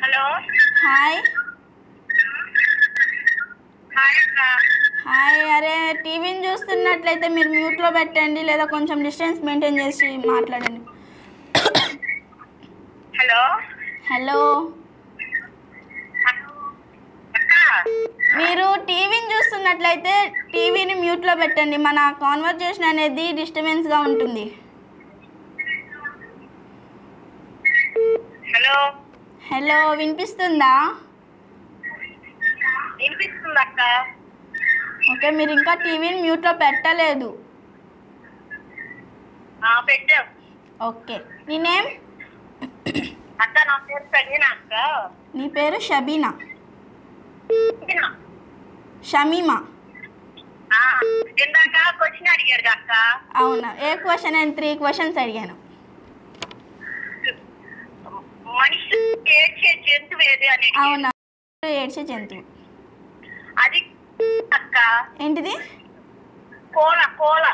Hello hi hi అక్క. Hi. అరే టీవీని చూస్తున్నట్లయితే మీరు మ్యూట్లో పెట్టండి లేదా కొంచెం డిస్టెన్స్ మెయింటైన్ చేసి మాట్లాడండి. హలో హలో, అక్క. మీరు టీవీని చూస్తున్నట్లయితే టీవీని మ్యూట్లో పెట్టండి. మన కాన్వర్జేషన్ అనేది డిస్టర్బెన్స్గా ఉంటుంది. హలో హలో, వినిపిస్తుందా? వినిపిస్తుంది అక్క. ఓకే, మీరు ఇంకా టీవీని మ్యూట్లో పెట్టలేదు. పెట్టావు. ఓకే, నీ నేమ్? అక్క నా పేరు సజీనా అక్క. నీ పేరు షబీనా? సజీనా. షమీమా? ఇందాక క్వశ్చన్ అడిగారు అక్క. అవునా, ఏ క్వశ్చన్? నేను 3 క్వశ్చన్స్ అడిగాను. మనిషి ఏడ్చే జంతువు ఏది అని. అవునా, ఏడ్చే జంతువు అది అక్క. ఏంటిది? కోల. కోల.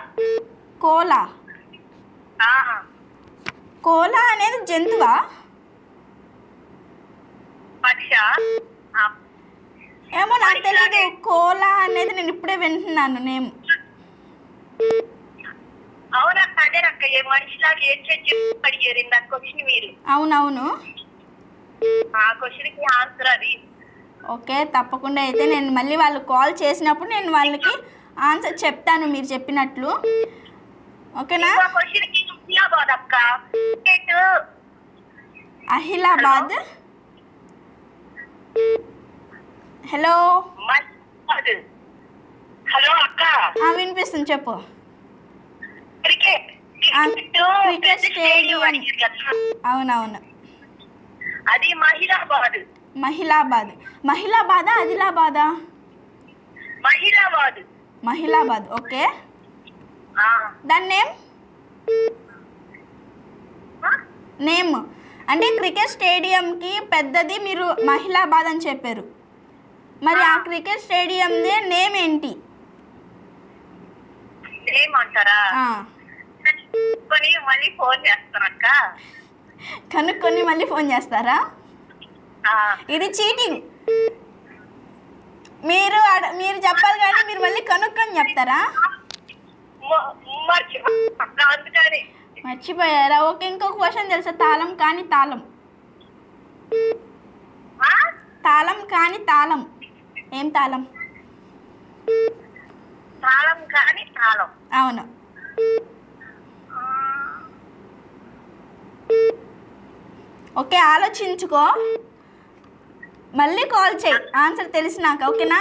కోలా? కోలా అనేది జంతువా? పక్ష. ఏమో నాకు తెలీదు. కోలా అనేది నేను ఇప్పుడే వింటున్నాను నేమ్. అవునక్క, అదేనక్క. ఏ మనిషిలాగా ఏడ్చే జంతువు అడిగారు ఇందాక క్వశ్చన్ మీరు. అవునవును. ఆ క్వశ్చన్ కి ఆన్సర్ అది. ఓకే, తప్పకుండా. అయితే నేను మళ్ళీ వాళ్ళు కాల్ చేసినప్పుడు నేను వాళ్ళకి ఆన్సర్ చెప్తాను మీరు చెప్పినట్లు. ఓకేనా? క్వశ్చన్ కి అహిలాబాద్ అక్క. అహిలాబాద్? హలో. హలో అక్క. వినిపిస్తుంది, చెప్పు. Cricket stadium. అవునవును, అది మహిళాబాద్. మహిళాబాద్. మహిళాబాదా ఆదిలాబాదా? మహిళాబాద్. మహిళాబాద్. ఓకే, దాని నేమ్ అంటే క్రికెట్ స్టేడియంకి పెద్దది మీరు మహిళాబాద్ అని చెప్పారు. మరి ఆ క్రికెట్ స్టేడియం నేమ్ ఏంటి? నేమ్ అంటారా? మళ్ళీ ఫోన్ చేస్తానక్క. కనుక్కొని మళ్ళీ ఫోన్ చేస్తారా? ఇది చీటింగ్. మీరు చెప్పాలి కానీ మీరు మళ్ళీ కనుక్కొని చెప్తారా? మర్చిపోయారా? ఓకే, ఇంకొక క్వశ్చన్ తెలుసా? తాళం కాని తాళం. తాళం కాని తాళం. ఏం తాళం? తాళం కాని తాళం. అవును. ఓకే, ఆలోచించుకో, మళ్ళీ కాల్ చేయి ఆన్సర్ తెలిసినాక. ఓకేనా?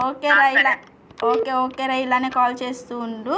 ఓకే రా, ఇలా. ఓకే రా, ఇలానే కాల్ చేస్తూ ఉండు.